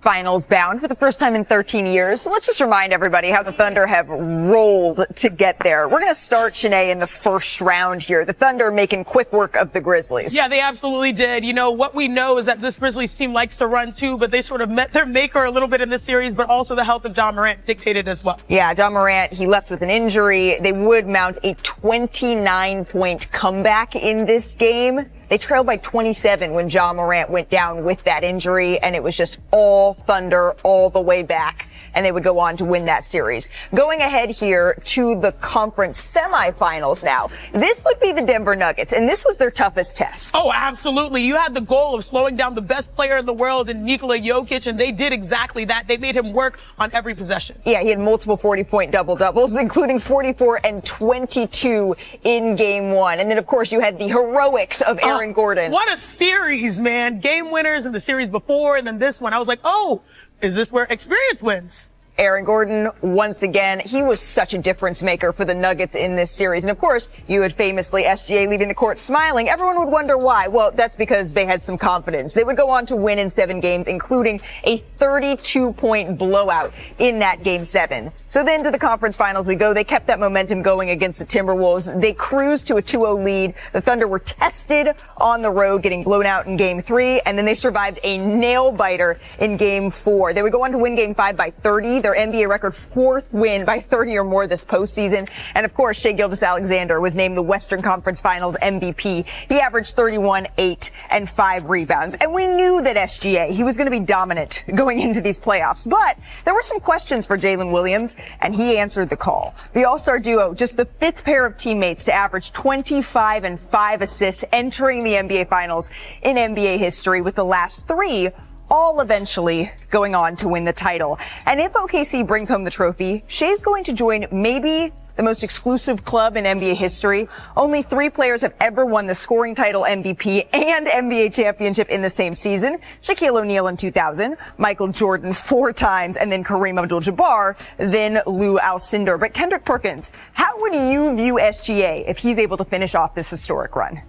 Finals bound for the first time in 13 years. So let's just remind everybody how the Thunder have rolled to get there. We're going to start, Shanae, in the first round here. The Thunder making quick work of the Grizzlies. Yeah, they absolutely did. You know, what we know is that this Grizzlies team likes to run too, but they sort of met their maker a little bit in this series, but also the health of Ja Morant dictated as well. Yeah, Ja Morant, he left with an injury. They would mount a 29-point comeback in this game. They trailed by 27 when Ja Morant went down with that injury, and it was just all Thunder all the way back, and they would go on to win that series. Going ahead here to the conference semifinals now. This would be the Denver Nuggets, and this was their toughest test. Oh, absolutely. You had the goal of slowing down the best player in the world in Nikola Jokic, and they did exactly that. They made him work on every possession. Yeah, he had multiple 40-point double-doubles, including 44 and 22 in Game 1. And then, of course, you had the heroics of Aaron Gordon. What a series, man. Game winners in the series before and then this one. I was like, oh, is this where experience wins? Aaron Gordon, once again, he was such a difference maker for the Nuggets in this series. And of course, you had famously SGA leaving the court smiling. Everyone would wonder why. Well, that's because they had some confidence. They would go on to win in 7 games, including a 32-point blowout in that Game 7. So then to the conference finals we go. They kept that momentum going against the Timberwolves. They cruised to a 2-0 lead. The Thunder were tested on the road, getting blown out in Game 3, and then they survived a nail-biter in Game 4. They would go on to win Game 5 by 30. Their NBA record 4th win by 30 or more this postseason. And of course, Shai Gilgeous-Alexander was named the Western Conference Finals MVP. He averaged 31, 8, and 5 rebounds. And we knew that SGA, he was going to be dominant going into these playoffs. But there were some questions for Jalen Williams, and he answered the call. The All-Star duo, just the 5th pair of teammates to average 25 and 5 assists entering the NBA Finals in NBA history, with the last 3 all eventually going on to win the title. And if OKC brings home the trophy, Shai's going to join maybe the most exclusive club in NBA history. Only 3 players have ever won the scoring title, MVP, and NBA championship in the same season. Shaquille O'Neal in 2000, Michael Jordan 4 times, and then Kareem Abdul-Jabbar, then Lou Alcindor. But Kendrick Perkins, how would you view SGA if he's able to finish off this historic run?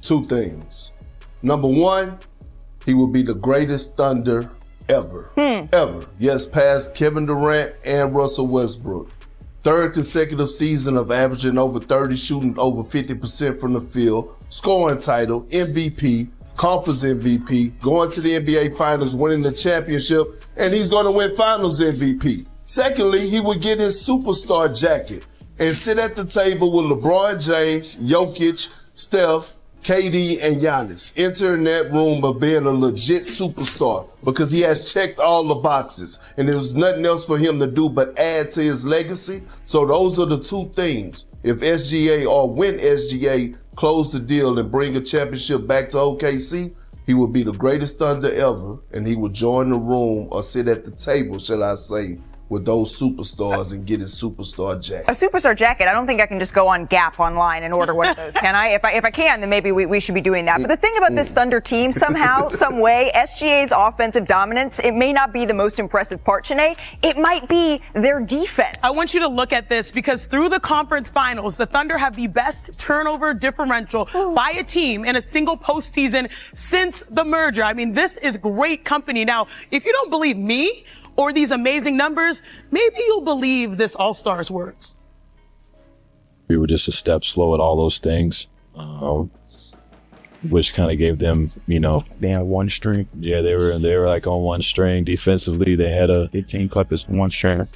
2 things. Number 1, he will be the greatest Thunder ever. Ever. Yes, past Kevin Durant and Russell Westbrook. 3rd consecutive season of averaging over 30, shooting over 50% from the field, scoring title, MVP, conference MVP, going to the NBA Finals, winning the championship, and he's going to win Finals MVP. Secondly, he would get his superstar jacket and sit at the table with LeBron James, Jokic, Steph, KD, and Giannis, entering that room of being a legit superstar because he has checked all the boxes and there was nothing else for him to do but add to his legacy. So those are the 2 things. If SGA, or when SGA close the deal and bring a championship back to OKC, he would be the greatest Thunder ever, and he would join the room, or sit at the table, shall I say, with those superstars and get his superstar jacket. A superstar jacket? I don't think I can just go on Gap online and order one of those, can I? If I can, then maybe we should be doing that. But the thing about this Thunder team, somehow, some way, SGA's offensive dominance, it may not be the most impressive part, Shanae. It might be their defense. I want you to look at this, because through the conference finals, the Thunder have the best turnover differential by a team in a single postseason since the merger. I mean, this is great company. Now, if you don't believe me or these amazing numbers, maybe you'll believe this All-Stars words. We were just a step slow at all those things, which kind of gave them, they had 1 string. Yeah, they were like on 1 string. Defensively, they had a 15 Clippers, 1 string.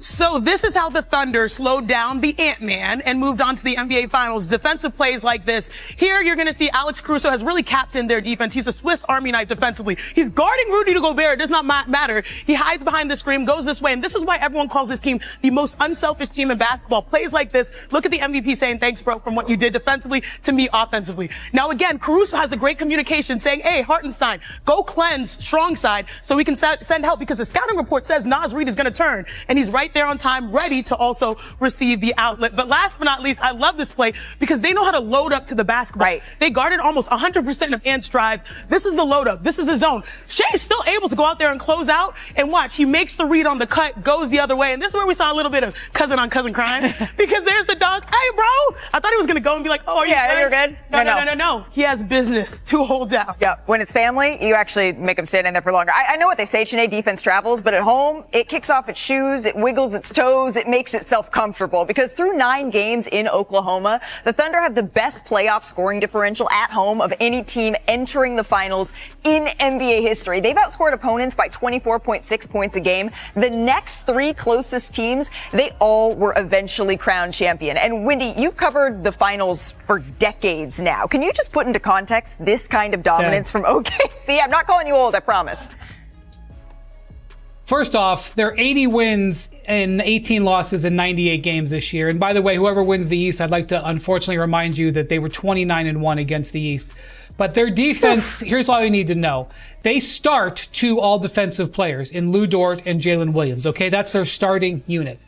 So this is how the Thunder slowed down the Ant-Man and moved on to the NBA Finals. Defensive plays like this. Here you're going to see Alex Caruso has really captained their defense. He's a Swiss Army knife defensively. He's guarding Rudy Gobert. It does not matter. He hides behind the screen, goes this way. And this is why everyone calls this team the most unselfish team in basketball. Plays like this. Look at the MVP saying, thanks, bro, from what you did defensively to me offensively. Now, again, Caruso has a great communication saying, hey, Hartenstein, go cleanse strong side so we can send help, because the scouting report says Naz Reid is going to turn. And he's right there on time, ready to also receive the outlet. But last but not least, I love this play because they know how to load up to the basketball. Right. They guarded almost 100% of Ant's drives. This is the load up. This is the zone. Shai's still able to go out there and close out, and watch. He makes the read on the cut, goes the other way. And this is where we saw a little bit of cousin on cousin crime because there's the dunk. Hey, bro. I thought he was going to go and be like, oh, are you good? You're good. No. He has business to hold down. Yeah, when it's family, you actually make them stand in there for longer. I know what they say, Sinead, defense travels, but at home, it kicks off its shoes, it wiggles its toes, it makes itself comfortable. Because through 9 games in Oklahoma, the Thunder have the best playoff scoring differential at home of any team entering the finals in NBA history. They've outscored opponents by 24.6 points a game. The next 3 closest teams, they all were eventually crowned champion. And Wendy, you've covered the finals for decades now. Can you just put into context this kind of dominance from OKC? I'm not calling you old, I promise. First off, there are 80 wins and 18 losses in 98 games this year. And by the way, whoever wins the East, I'd like to unfortunately remind you that they were 29-1 against the East. But their defense, here's all you need to know. They start 2 all-defensive players in Lou Dort and Jalen Williams, okay? That's their starting unit.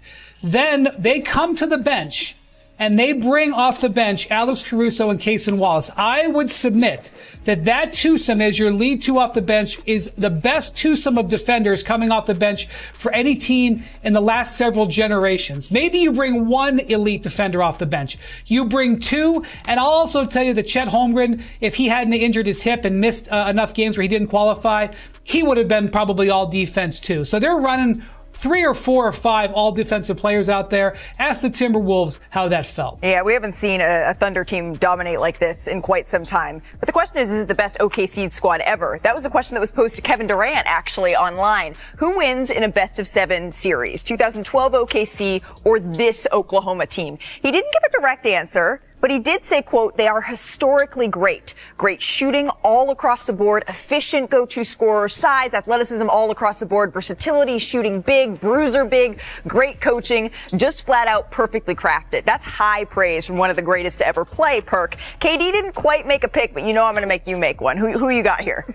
Then they come to the bench and they bring off the bench Alex Caruso and Cason Wallace. I would submit that twosome as your lead 2 off the bench is the best twosome of defenders coming off the bench for any team in the last several generations. Maybe you bring 1 elite defender off the bench. You bring 2, and I'll also tell you that Chet Holmgren, if he hadn't injured his hip and missed enough games where he didn't qualify, he would have been probably all defense too. So they're running 3 or 4 or 5 all defensive players out there. Ask the Timberwolves how that felt. Yeah, we haven't seen a Thunder team dominate like this in quite some time. But the question is it the best OKC squad ever? That was a question that was posed to Kevin Durant actually online. Who wins in a best of 7 series? 2012 OKC or this Oklahoma team? He didn't give a direct answer, but he did say, quote, they are historically great. Great shooting all across the board, efficient go-to scorer, size, athleticism all across the board, versatility, shooting big, bruiser big, great coaching, just flat out perfectly crafted. That's high praise from one of the greatest to ever play, Perk. KD didn't quite make a pick, but you know I'm going to make you make one. Who you got here?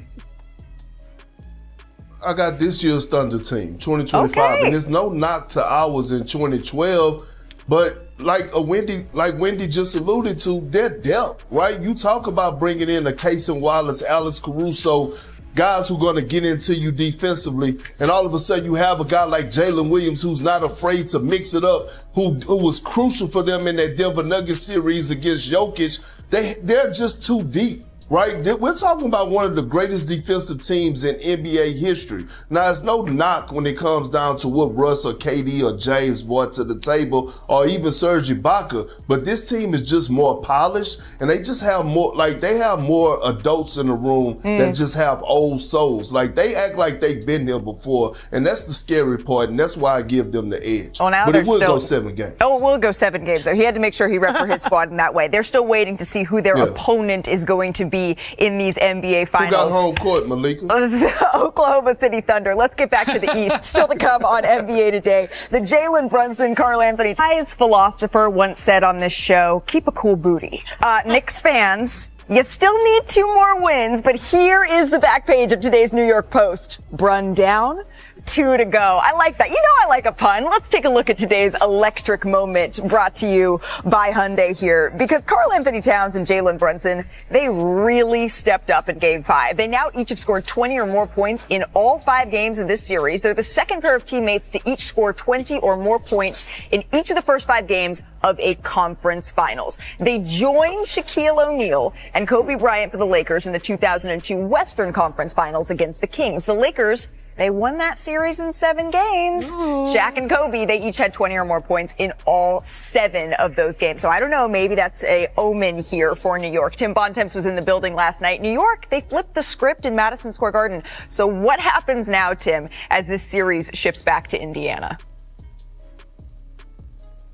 I got this year's Thunder team, 2025, Okay. and it's no knock to ours in 2012, but like Wendy just alluded to, their depth, right? You talk about bringing in a Cason Wallace, Alex Caruso, guys who are going to get into you defensively, and all of a sudden you have a guy like Jalen Williams who's not afraid to mix it up, who was crucial for them in that Denver Nuggets series against Jokic. They're just too deep. Right? We're talking about one of the greatest defensive teams in NBA history. Now, it's no knock when it comes down to what Russ or KD or James brought to the table, or even Serge Ibaka, but this team is just more polished, and they just have more, like, they have more adults in the room that just have old souls. Like, they act like they've been there before, and that's the scary part, and that's why I give them the edge. Oh, now but they're it will still go 7 games. Oh, it will go 7 games. So he had to make sure he rep for his squad in that way. They're still waiting to see who their opponent is going to be in these NBA finals. Who got home court, Malika? The Oklahoma City Thunder. Let's get back to the East. Still to come on NBA Today. The Jalen Brunson, Karl Anthony Towns philosopher once said on this show, keep a cool booty. Knicks fans, you still need 2 more wins, but here is the back page of today's New York Post. Brun down, 2 to go. I like that. You know I like a pun. Let's take a look at today's electric moment brought to you by Hyundai here. Because Karl Anthony Towns and Jalen Brunson, they really stepped up in Game 5. They now each have scored 20 or more points in all 5 games of this series. They're the second pair of teammates to each score 20 or more points in each of the first 5 games of a conference finals. They joined Shaquille O'Neal and Kobe Bryant for the Lakers in the 2002 Western Conference Finals against the Kings. The Lakers, they won that series in 7 games. Ooh. Shaq and Kobe, they each had 20 or more points in all 7 of those games. So I don't know, maybe that's a omen here for New York. Tim Bontemps was in the building last night. New York, they flipped the script in Madison Square Garden. So what happens now, Tim, as this series shifts back to Indiana?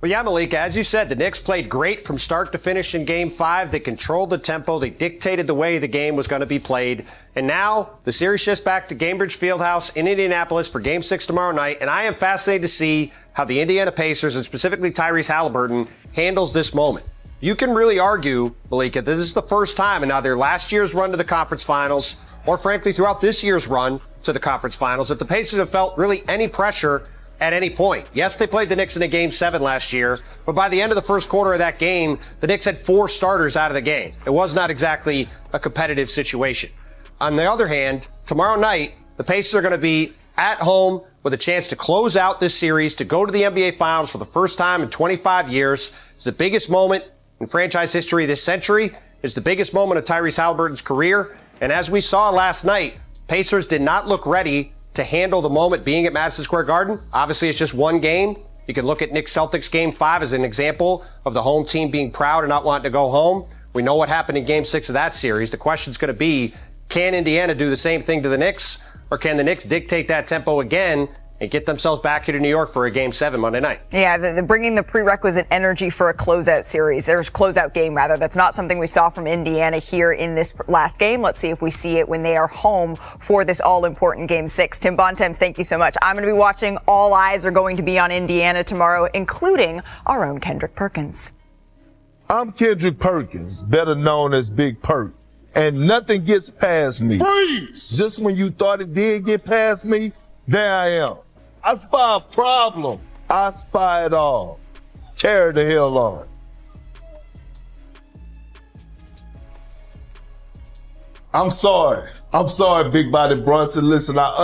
Well, yeah, Malika, as you said, the Knicks played great from start to finish in Game 5. They controlled the tempo. They dictated the way the game was going to be played. And now the series shifts back to Gainbridge Fieldhouse in Indianapolis for Game 6 tomorrow night. And I am fascinated to see how the Indiana Pacers, and specifically Tyrese Halliburton, handles this moment. You can really argue, Malika, that this is the first time in either last year's run to the conference finals or, frankly, throughout this year's run to the conference finals that the Pacers have felt really any pressure at any point. Yes, they played the Knicks in a Game 7 last year, but by the end of the first quarter of that game, the Knicks had 4 starters out of the game. It was not exactly a competitive situation. On the other hand, tomorrow night, the Pacers are going to be at home with a chance to close out this series, to go to the NBA Finals for the first time in 25 years. It's the biggest moment in franchise history this century. It's the biggest moment of Tyrese Halliburton's career. And as we saw last night, Pacers did not look ready to handle the moment being at Madison Square Garden. Obviously, it's just one game. You can look at Knicks Celtics Game 5 as an example of the home team being proud and not wanting to go home. We know what happened in Game 6 of that series. The question's going to be, can Indiana do the same thing to the Knicks, or can the Knicks dictate that tempo again and get themselves back here to New York for a Game 7 Monday night? Yeah, the bringing the prerequisite energy for a closeout series, or closeout game rather. That's not something we saw from Indiana here in this last game. Let's see if we see it when they are home for this all-important Game 6. Tim Bontemps, thank you so much. I'm going to be watching. All eyes are going to be on Indiana tomorrow, including our own Kendrick Perkins. I'm Kendrick Perkins, better known as Big Perk, and nothing gets past me. Freeze! Just when you thought it did get past me, there I am. I spy a problem. I spy it all. Carry the hell on. I'm sorry, Big Body Brunson. Listen, I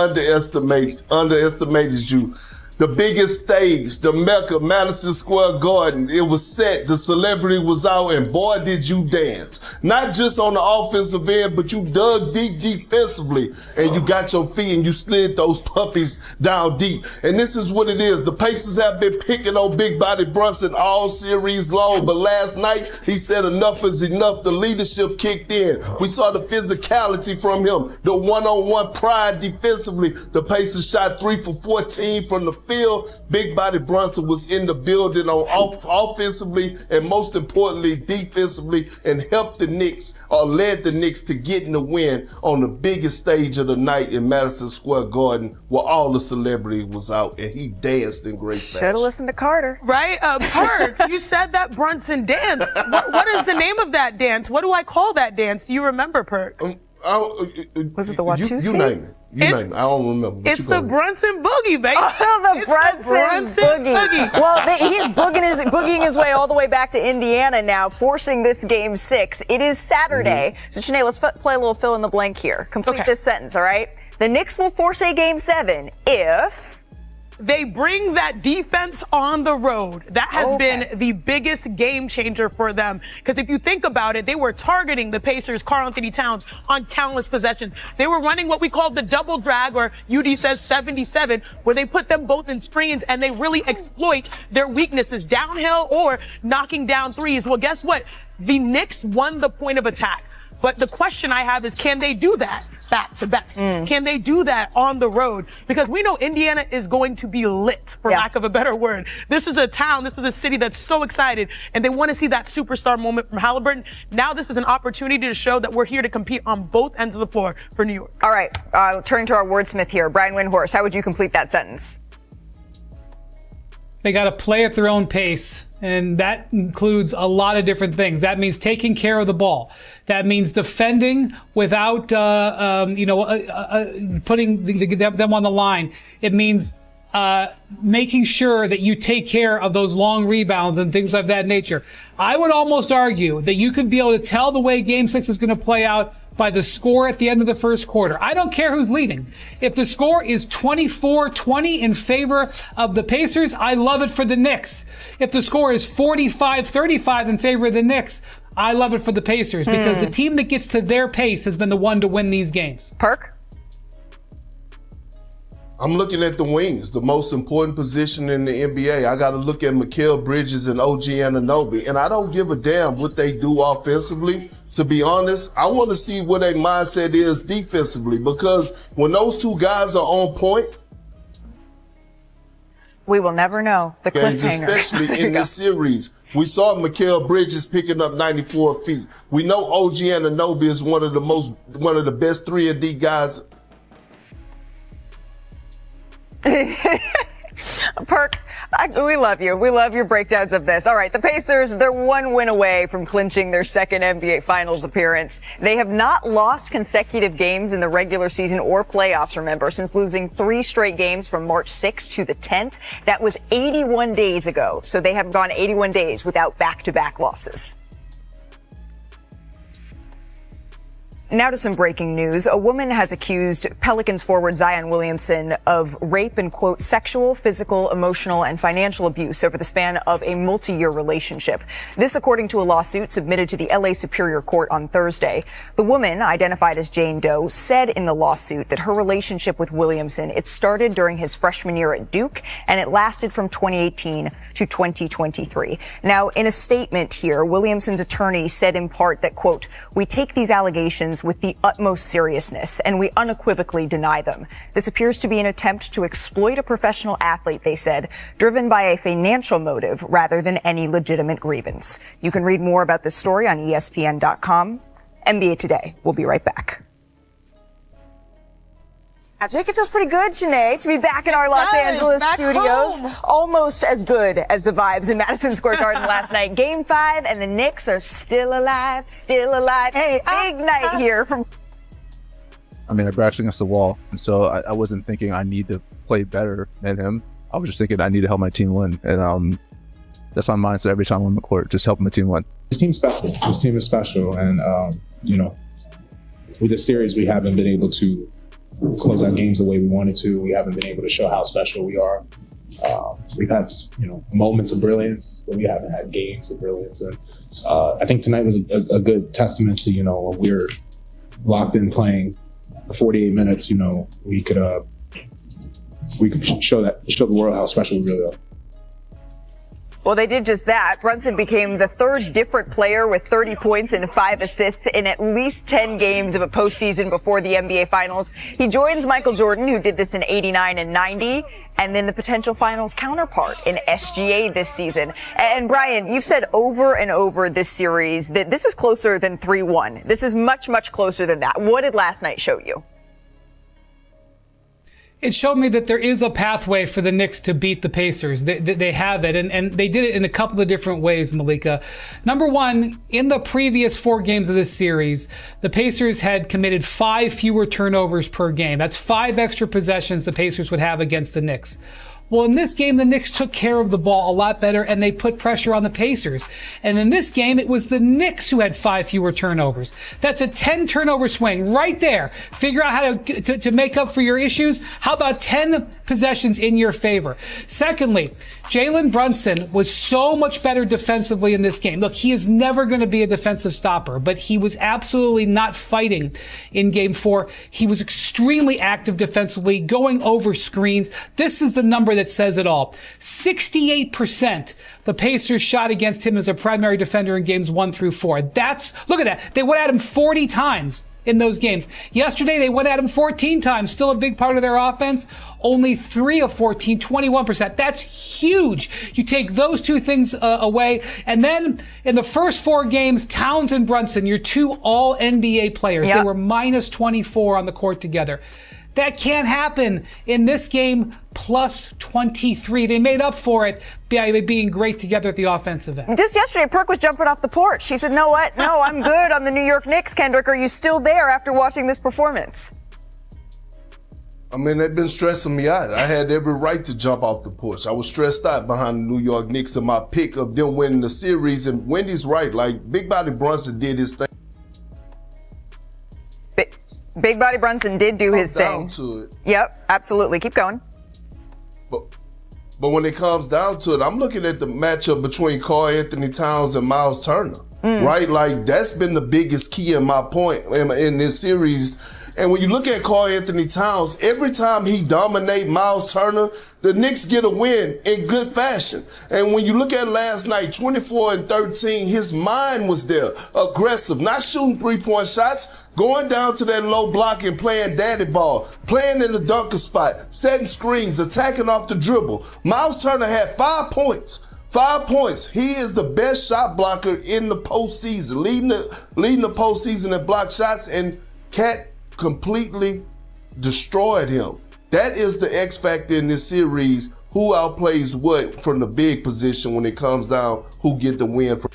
underestimated you. The biggest stage, the Mecca, Madison Square Garden, it was set, the celebrity was out, and boy, did you dance. Not just on the offensive end, but you dug deep defensively, and you got your feet and you slid those puppies down deep. And this is what it is. The Pacers have been picking on Big Body Brunson all series long, but last night, he said enough is enough. The leadership kicked in. We saw the physicality from him, the one-on-one pride defensively. The Pacers shot 3 for 14 from the field. Big Body Brunson was in the building on offensively and most importantly defensively, and helped the Knicks, or led the Knicks to getting the win on the biggest stage of the night in Madison Square Garden, where all the celebrity was out, and he danced in great fashion. Should have listened to Carter. Right? Perk, you said that Brunson dance. What is the name of that dance? What do I call that dance? Do you remember, Perk? Was it the Watusi? You name it. You name it. I don't remember. It's the Brunson Boogie, baby. Oh, the Brunson Boogie. Well, he's boogieing his way all the way back to Indiana now, forcing this Game 6. It is Saturday. So, Sinead, let's play a little fill in the blank here. Complete this sentence, all right? The Knicks will force a Game 7 if they bring that defense on the road. That has been the biggest game changer for them. Because if you think about it, they were targeting the Pacers, Karl-Anthony Towns, on countless possessions. They were running what we call the double drag, or UD says 77, where they put them both in screens and they really exploit their weaknesses, downhill or knocking down threes. Well, guess what? The Knicks won the point of attack. But the question I have is, can they do that back to back? Can they do that on the road? Because we know Indiana is going to be lit, for lack of a better word. This is a town, this is a city that's so excited, and they want to see that superstar moment from Halliburton. Now this is an opportunity to show that we're here to compete on both ends of the floor for New York. All right, turning to our wordsmith here, Brian Windhorst, how would you complete that sentence? They got to play at their own pace, and that includes a lot of different things. That means taking care of the ball. That means defending without, putting them on the line. It means making sure that you take care of those long rebounds and things of that nature. I would almost argue that you could be able to tell the way Game 6 is going to play out by the score at the end of the first quarter. I don't care who's leading. If the score is 24-20 in favor of the Pacers, I love it for the Knicks. If the score is 45-35 in favor of the Knicks, I love it for the Pacers, because the team that gets to their pace has been the one to win these games. Perk? I'm looking at the wings, the most important position in the NBA. I got to look at Mikal Bridges and OG Anunoby, and I don't give a damn what they do offensively. To be honest, I want to see what their mindset is defensively, because when those two guys are on point, we will never know. The cliffhanger. Especially in this series. We saw Mikal Bridges picking up 94 feet. We know OG Anunoby is one of the best 3-and-D guys. Perk, we love you. We love your breakdowns of this. All right, the Pacers, they're one win away from clinching their second NBA Finals appearance. They have not lost consecutive games in the regular season or playoffs, remember, since losing 3 straight games from March 6th to the 10th. That was 81 days ago. So they have gone 81 days without back-to-back losses. Now to some breaking news. A woman has accused Pelicans forward Zion Williamson of rape and, quote, sexual, physical, emotional, and financial abuse over the span of a multi-year relationship. This according to a lawsuit submitted to the LA Superior Court on Thursday. The woman, identified as Jane Doe, said in the lawsuit that her relationship with Williamson, it started during his freshman year at Duke, and it lasted from 2018 to 2023. Now, in a statement here, Williamson's attorney said in part that, quote, we take these allegations with the utmost seriousness, and we unequivocally deny them. This appears to be an attempt to exploit a professional athlete, they said, driven by a financial motive rather than any legitimate grievance. You can read more about this story on ESPN.com. NBA Today. We'll be right back. Magic. It feels pretty good, Janae, to be back in our Los Angeles studios. Home. Almost as good as the vibes in Madison Square Garden last night. Game 5, and the Knicks are still alive, still alive. Hey, big night here from... I mean, I brashed against the wall, and so I wasn't thinking I need to play better than him. I was just thinking I need to help my team win, and that's my mindset every time I'm on the court, just helping my team win. This team's special. This team is special, and with this series, we haven't been able to close out games the way we wanted to. We haven't been able to show how special we are. We've had, moments of brilliance, but we haven't had games of brilliance. And I think tonight was a good testament to, when we're locked in playing 48 minutes, we could show the world how special we really are. Well, they did just that. Brunson became the 3rd different player with 30 points and 5 assists in at least 10 games of a postseason before the NBA Finals. He joins Michael Jordan, who did this in 89 and 90, and then the potential Finals counterpart in SGA this season. And Brian, you've said over and over this series that this is closer than 3-1. This is much, much closer than that. What did last night show you? It showed me that there is a pathway for the Knicks to beat the Pacers. They have it, and they did it in a couple of different ways, Malika. Number one, in the previous 4 games of this series, the Pacers had committed 5 fewer turnovers per game. That's 5 extra possessions the Pacers would have against the Knicks. Well, in this game, the Knicks took care of the ball a lot better, and they put pressure on the Pacers. And in this game, it was the Knicks who had 5 fewer turnovers. That's a 10 turnover swing right there. Figure out how to make up for your issues. How about 10 possessions in your favor? Secondly, Jalen Brunson was so much better defensively in this game. Look, he is never going to be a defensive stopper, but he was absolutely not fighting in game 4. He was extremely active defensively, going over screens. This is the number that says it all. 68% the Pacers shot against him as a primary defender in games 1 through 4. Look at that. They went at him 40 times in those games. Yesterday, they went at him 14 times. Still a big part of their offense. Only 3 of 14, 21%. That's huge. You take those 2 things away. And then in the first 4 games, Towns and Brunson, your 2 all-NBA players, They were minus 24 on the court together. That can't happen in this game, plus 23. They made up for it by being great together at the offensive end. Just yesterday, Perk was jumping off the porch. He said, "No, what? No, I'm good on the New York Knicks." Kendrick, are you still there after watching this performance? I mean, they've been stressing me out. I had every right to jump off the porch. I was stressed out behind the New York Knicks and my pick of them winning the series. And Wendy's right. Like, Big Body Brunson did his thing. Big Body Brunson did do his thing. Down to it. Yep, absolutely. Keep going. But when it comes down to it, I'm looking at the matchup between Karl Anthony Towns and Miles Turner, right? Like, that's been the biggest key in my point in this series. And when you look at Karl Anthony Towns, every time he dominates Miles Turner, the Knicks get a win in good fashion. And when you look at last night, 24 and 13, his mind was there, aggressive, not shooting 3-point shots, going down to that low block and playing daddy ball, playing in the dunker spot, setting screens, attacking off the dribble. Miles Turner had 5 points. 5 points. He is the best shot blocker in the postseason, leading the postseason in block shots, and Cat completely destroyed him. That is the X factor in this series who outplays what from the big position when it comes down who get the win from.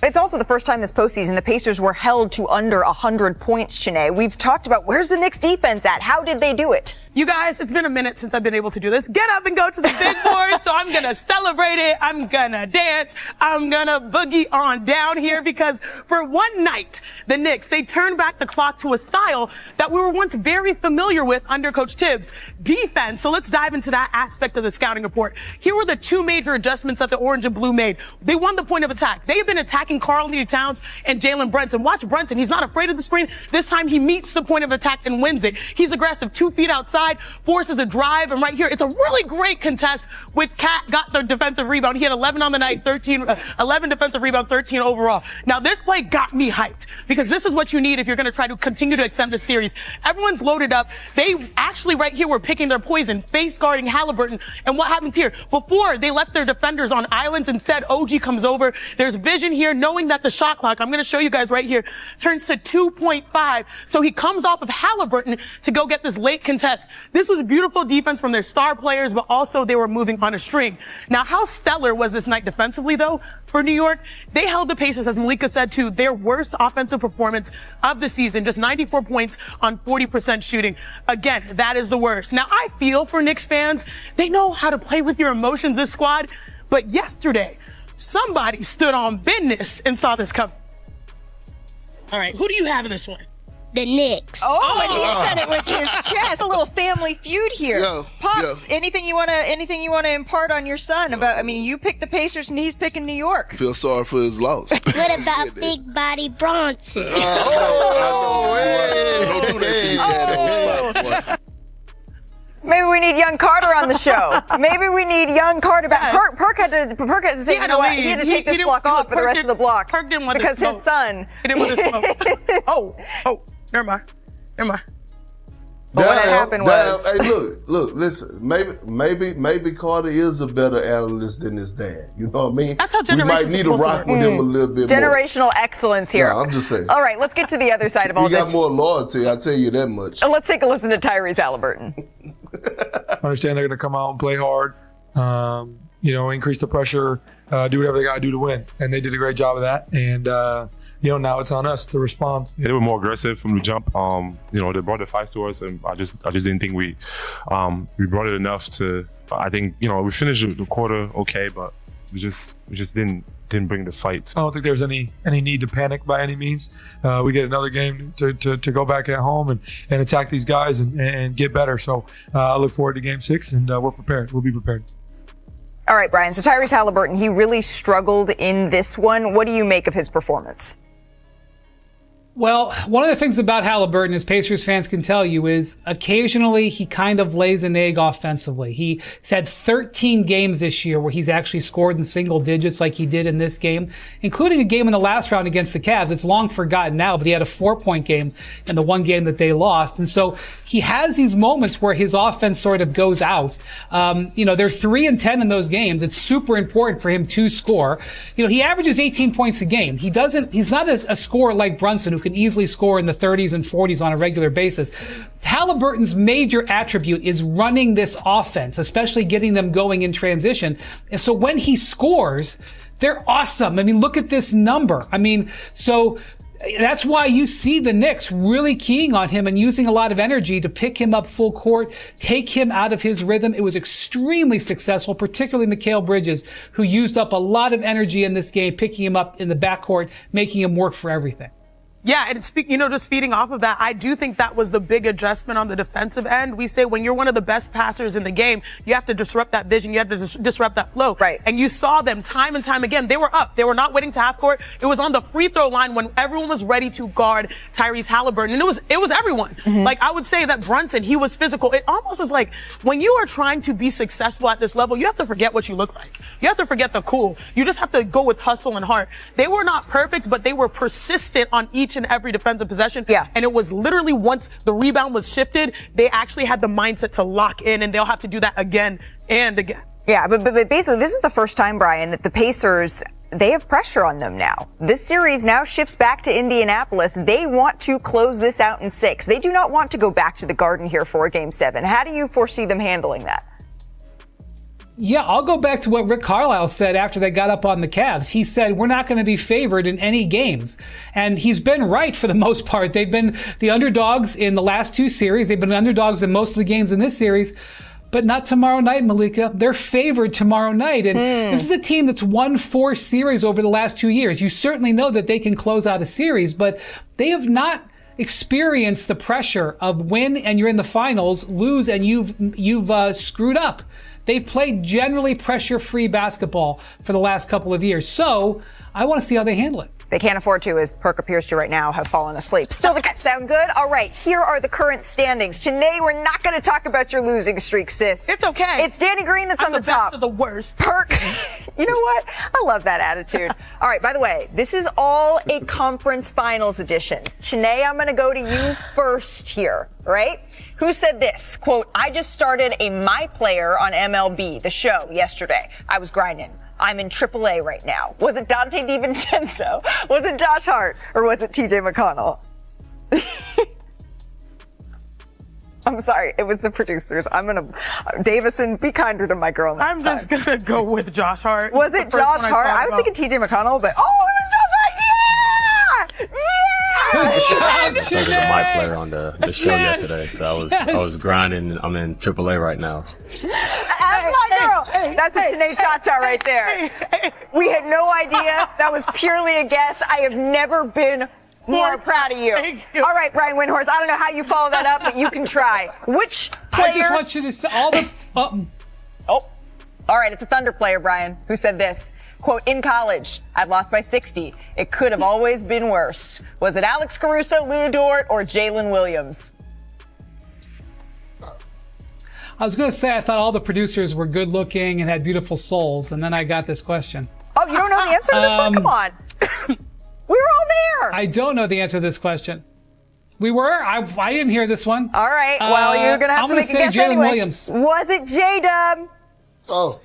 It's also the first time this postseason the Pacers were held to under 100 points, Shanae. We've talked about where's the Knicks defense at? How did they do it? You guys, it's been a minute since I've been able to do this. Get up and go to the big board. So I'm going to celebrate it. I'm going to dance. I'm going to boogie on down here because for one night, the Knicks, they turned back the clock to a style that we were once very familiar with under Coach Tibbs. Defense. So let's dive into that aspect of the scouting report. Here were the two major adjustments that the Orange and Blue made. They won the point of attack. They have been attacking Karl-Anthony Towns and Jalen Brunson. Watch Brunson. He's not afraid of the screen. This time he meets the point of attack and wins it. He's aggressive, 2 feet outside, forces a drive, and right here, it's a really great contest, which Cat got the defensive rebound. He had 11 on the night, 11 defensive rebounds, 13 overall. Now, this play got me hyped because this is what you need if you're going to try to continue to extend the series. Everyone's loaded up. They actually right here were picking their poison, face guarding Halliburton. And what happens here? Before, they left their defenders on islands. Instead, OG comes over. There's vision here, knowing that the shot clock, I'm going to show you guys right here, turns to 2.5. So he comes off of Halliburton to go get this late contest. This was beautiful defense from their star players, but also they were moving on a string. Now, how stellar was this night defensively, though, for New York? They held the Pacers, as Malika said, to their worst offensive performance of the season, just 94 points on 40% shooting. Again, that is the worst. Now, I feel for Knicks fans, they know how to play with your emotions, this squad, but yesterday, somebody stood on business and saw this coming. All right, who do you have in this one? The Knicks. Oh, and he said it with his chest. A little family feud here. Yeah, Pops, yeah. anything you wanna impart on your son about? I mean, you picked the Pacers and he's picking New York. Feel sorry for his loss. What about Big Body Bronson? Don't do that to your dad on the spot, boy. Maybe we need young Carter on the show. Maybe we need young Carter back. Perk had to say, you know what? He had to take this block off for the rest of the block. Perk didn't want because to smoke. his son. He didn't want to smoke. Oh, never mind. But what had happened was. Hey, look, listen. Maybe Carter is a better analyst than his dad. You know what I mean? That's how we might generations need are to supposed to rock work. with him a little bit Generational excellence here. No, I'm just saying. All right, let's get to the other side of all more. He this. got more loyalty, I tell you that much. Let's take a listen to Tyrese Halliburton. I understand they're going to come out and play hard, increase the pressure, do whatever they got to do to win. And they did a great job of that. And, now it's on us to respond. Yeah, they were more aggressive from the jump. They brought the fight to us, and I just didn't think we brought it enough to. I think we finished the quarter okay, but we just didn't bring the fight. I don't think there's any need to panic by any means. We get another game to go back at home and attack these guys and get better. So I look forward to Game 6, and we're prepared. We'll be prepared. All right, Brian. So Tyrese Halliburton, he really struggled in this one. What do you make of his performance? Well, one of the things about Halliburton, as Pacers fans can tell you, is occasionally he kind of lays an egg offensively. He's had 13 games this year where he's actually scored in single digits like he did in this game, including a game in the last round against the Cavs. It's long forgotten now, but he had a 4-point game in the one game that they lost. And so he has these moments where his offense sort of goes out. They're 3 and 10 in those games. It's super important for him to score. He averages 18 points a game. He's not a scorer like Brunson, who can easily score in the 30s and 40s on a regular basis. Halliburton's major attribute is running this offense, especially getting them going in transition. And so when he scores, they're awesome. I mean, look at this number. So that's why you see the Knicks really keying on him and using a lot of energy to pick him up full court, take him out of his rhythm. It was extremely successful, particularly Mikal Bridges, who used up a lot of energy in this game, picking him up in the backcourt, making him work for everything. Yeah, and just feeding off of that, I do think that was the big adjustment on the defensive end. We say when you're one of the best passers in the game, you have to disrupt that vision, you have to disrupt that flow. Right. And you saw them time and time again. They were up. They were not waiting to half court. It was on the free throw line when everyone was ready to guard Tyrese Halliburton. And it was everyone. Mm-hmm. Like, I would say that Brunson, he was physical. It almost is like when you are trying to be successful at this level, you have to forget what you look like. You have to forget the cool. You just have to go with hustle and heart. They were not perfect, but they were persistent on each and every defensive possession. Yeah. And it was literally once the rebound was shifted, they actually had the mindset to lock in, and they'll have to do that again and again. Yeah, but basically this is the first time, Brian, that the Pacers, they have pressure on them now. This series now shifts back to Indianapolis. They want to close this out in 6. They do not want to go back to the Garden here for Game 7. How do you foresee them handling that? Yeah, I'll go back to what Rick Carlisle said after they got up on the Cavs. He said, we're not going to be favored in any games. And he's been right for the most part. They've been the underdogs in the last 2 series. They've been underdogs in most of the games in this series. But not tomorrow night, Malika. They're favored tomorrow night. And this is a team that's won 4 series over the last 2 years. You certainly know that they can close out a series, but they have not experienced the pressure of win and you're in the finals, lose and you've screwed up. They've played generally pressure-free basketball for the last couple of years. So I want to see how they handle it. They can't afford to, as Perk appears to right now, have fallen asleep. Still, that sound good? All right, here are the current standings. Janae, we're not going to talk about your losing streak, sis. It's okay. It's Danny Green that's on the top. Best of the worst. Perk, you know what? I love that attitude. All right, by the way, this is all a conference finals edition. Janae, I'm going to go to you first here, right? Who said this? Quote, I just started a My Player on MLB, the show, yesterday. I was grinding. I'm in AAA right now. Was it Dante DiVincenzo? Was it Josh Hart? Or was it TJ McConnell? I'm sorry, it was the producers. Davison, be kinder to my girl next I'm just going to go with Josh Hart. Was it Josh Hart? I was thinking TJ McConnell, but it was Josh Hart! Yeah! Good I was a My Player on the show yesterday, so I was grinding. I'm in AAA right now. That's my girl. That's a Janae Cha-Cha right there. We had no idea. That was purely a guess. I have never been more proud of you. Thank you. All right, Brian Windhorst. I don't know how you follow that up, but you can try. Which player? I just want you to say all the... All right, it's a Thunder player, Brian, who said this. Quote, in college, I've lost by 60. It could have always been worse. Was it Alex Caruso, Lou Dort, or Jalen Williams? I was going to say I thought all the producers were good looking and had beautiful souls, and then I got this question. Oh, you don't know the answer to this one? Come on. We were all there. I don't know the answer to this question. We were? I didn't hear this one. All right. Well, you're going to have to make a guess Jalen anyway. Williams. Was it J-Dub? Oh.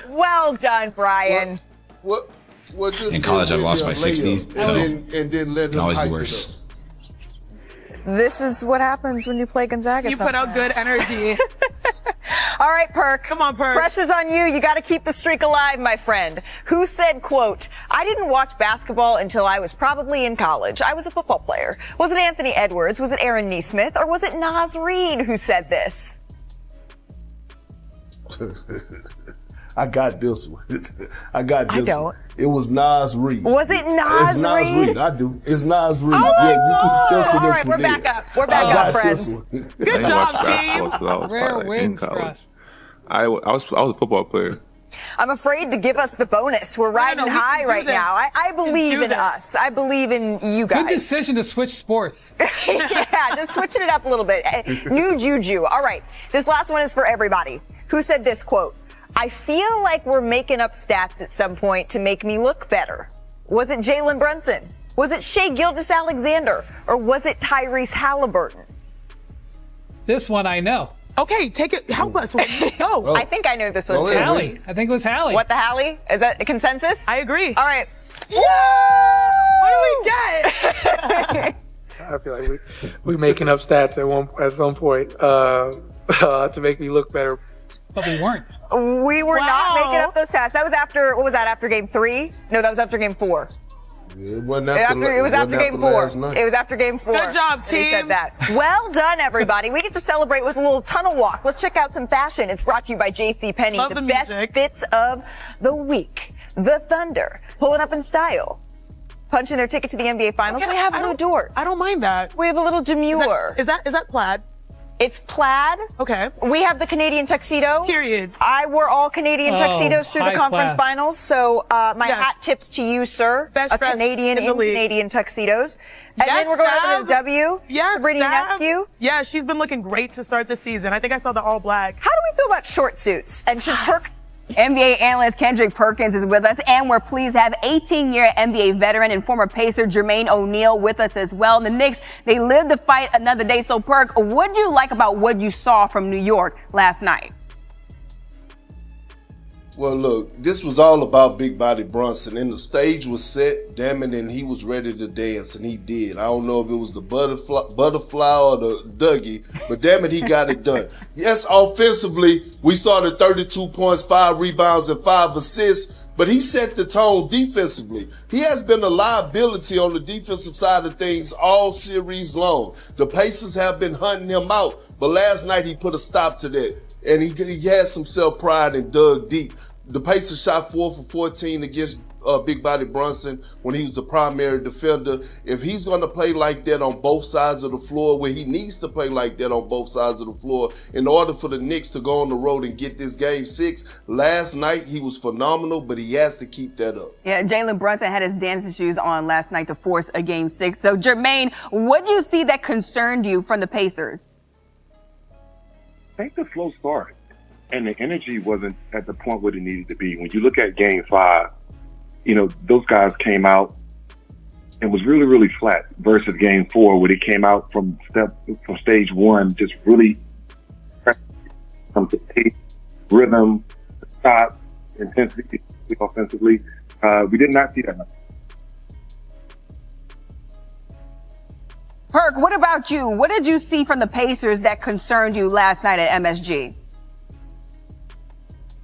Well done, Brian. What in college, I lost by 60, so and then let it can always him be hype worse. it This is what happens when you play Gonzaga. You put out good energy. All right, Perk. Come on, Perk. Pressure's on you. You got to keep the streak alive, my friend. Who said, quote, I didn't watch basketball until I was probably in college. I was a football player. Was it Anthony Edwards? Was it Aaron Nesmith? Or was it Naz Reid who said this? I got this one. I got this don't. one. It was Naz Reid. Was it Naz It's Naz Reid? Reid. I do. It's Naz Reid. Oh, yeah, you can listen all this right, one we're back there. up. We're back up, friends. Good job, team. Rare wins for us. I was a football player. I'm afraid to give us the bonus. We're riding we can high do right this. now. I believe do in this. us. I believe in you guys. Good decision to switch sports. Yeah, just switching it up a little bit. New juju. All right. This last one is for everybody. Who said this quote? I feel like we're making up stats at some point to make me look better. Was it Jalen Brunson? Was it Shai Gilgeous-Alexander? Or was it Tyrese Halliburton? This one I know. Okay, take it. Help us. No. I think I know this one too. Hallie. I think it was Hallie. What the Hallie? Is that a consensus? I agree. All right. What do we get? I feel like we making up stats at some point to make me look better. But we weren't. We were not making up those stats. That was after, what was that, after game 3? No, that was after game 4. It wasn't after, It was after game 4. last night. It was after game 4. Good job, that he team. said that. Well done, everybody. We get to celebrate with a little tunnel walk. Let's check out some fashion. It's brought to you by JCPenney. Love the the best music. fits of the week. The Thunder, pulling up in style. Punching their ticket to the NBA Finals. Okay, We have I Lou don't- Dort. I don't mind that. We have a little demure. Is that plaid? It's plaid. Okay. We have the Canadian tuxedo. Period. I wore all Canadian tuxedos through the high conference class. finals. So my Yes. hat tips to you, sir. Best a dress Canadian in the in league. Canadian tuxedos. And Yes, then we're going over to Sav. the W. Yes, Sabrina Sav. Ionescu. Yeah, she's been looking great to start the season. I think I saw the all black. How do we feel about short suits? And should Perk NBA analyst Kendrick Perkins is with us, and we're pleased to have 18-year NBA veteran and former Pacer Jermaine O'Neal with us as well. The Knicks, they live to fight another day. So, Perk, what do you like about what you saw from New York last night? Well, look, this was all about Big Body Brunson, and the stage was set, damn it, and he was ready to dance, and he did. I don't know if it was the butterfly or the Dougie, but damn it, he got it done. Yes, offensively, we saw the 32 points, 5 rebounds, and 5 assists, but he set the tone defensively. He has been a liability on the defensive side of things all series long. The Pacers have been hunting him out, but last night he put a stop to that. And he had some self-pride and dug deep. The Pacers shot 4 for 14 against Big Body Brunson when he was the primary defender. If he's going to play like that on both sides of the floor, where he needs to play like that on both sides of the floor, in order for the Knicks to go on the road and get this game 6, last night he was phenomenal, but he has to keep that up. Yeah, Jalen Brunson had his dancing shoes on last night to force a game 6. So, Jermaine, what do you see that concerned you from the Pacers? I think the slow start and the energy wasn't at the point where it needed to be. When you look at Game 5, those guys came out and was really, really flat versus Game 4, where they came out from stage 1, just really from the pace, rhythm, shot, intensity, offensively. We did not see that much. Perk, what about you? What did you see from the Pacers that concerned you last night at MSG?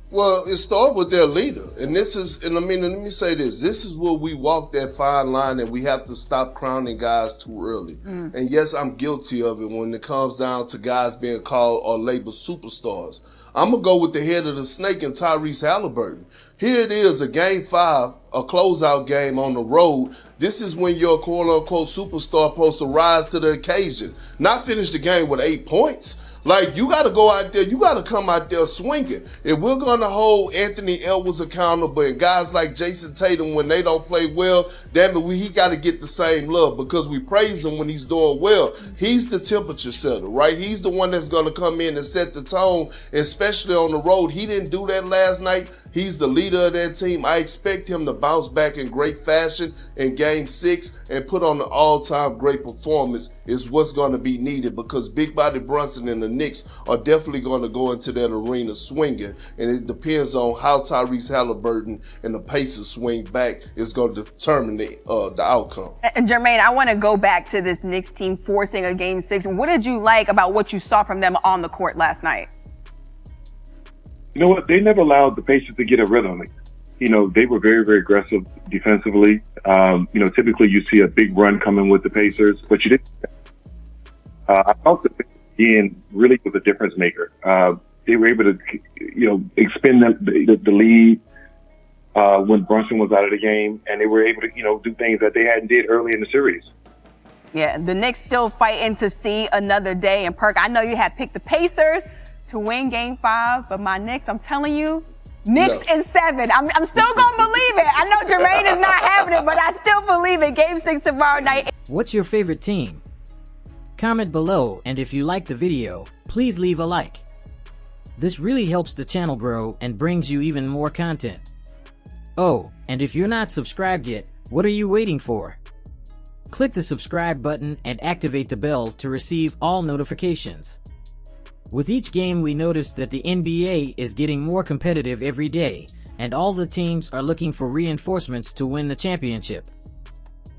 Well, it started with their leader. And let me say this. This is where we walk that fine line, and we have to stop crowning guys too early. And yes, I'm guilty of it when it comes down to guys being called or labeled superstars. I'm going to go with the head of the snake and Tyrese Halliburton. Here it is, a Game 5, a closeout game on the road. This is when your quote-unquote superstar supposed to rise to the occasion, not finish the game with 8 points. Like, you got to go out there, you got to come out there swinging. If we're going to hold Anthony Edwards accountable and guys like Jason Tatum when they don't play well, damn it, he got to get the same love because we praise him when he's doing well. He's the temperature setter, right? He's the one that's going to come in and set the tone, especially on the road. He didn't do that last night. He's the leader of that team. I expect him to bounce back in great fashion in Game 6 and put on an all-time great performance is what's going to be needed because Big Body Brunson and the Knicks are definitely going to go into that arena swinging, and it depends on how Tyrese Halliburton and the Pacers swing back is going to determine the outcome. And Jermaine, I want to go back to this Knicks team forcing a Game 6. What did you like about what you saw from them on the court last night? You know what? They never allowed the Pacers to get a rhythm. They were very, very aggressive defensively. Typically you see a big run coming with the Pacers, but you didn't. I thought that Ian really was a difference maker. They were able to, expend the lead when Brunson was out of the game, and they were able to, do things that they hadn't did early in the series. Yeah, the Knicks still fighting to see another day. And Perk, I know you had picked the Pacers to win Game 5, but my Knicks, I'm telling you, Knicks in 7. I'm still going to believe it. I know Jermaine is not having it, but I still believe it. Game 6 tomorrow night. What's your favorite team? Comment below, and if you liked the video, please leave a like. This really helps the channel grow and brings you even more content. Oh, and if you're not subscribed yet, what are you waiting for? Click the subscribe button and activate the bell to receive all notifications. With each game, we notice that the NBA is getting more competitive every day, and all the teams are looking for reinforcements to win the championship.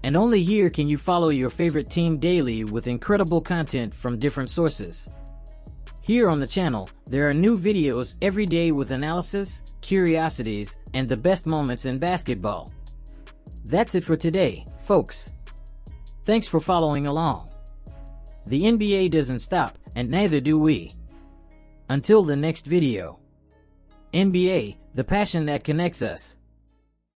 And only here can you follow your favorite team daily with incredible content from different sources. Here on the channel, there are new videos every day with analysis, curiosities, and the best moments in basketball. That's it for today, folks. Thanks for following along. The NBA doesn't stop, and neither do we. Until the next video. NBA, the passion that connects us.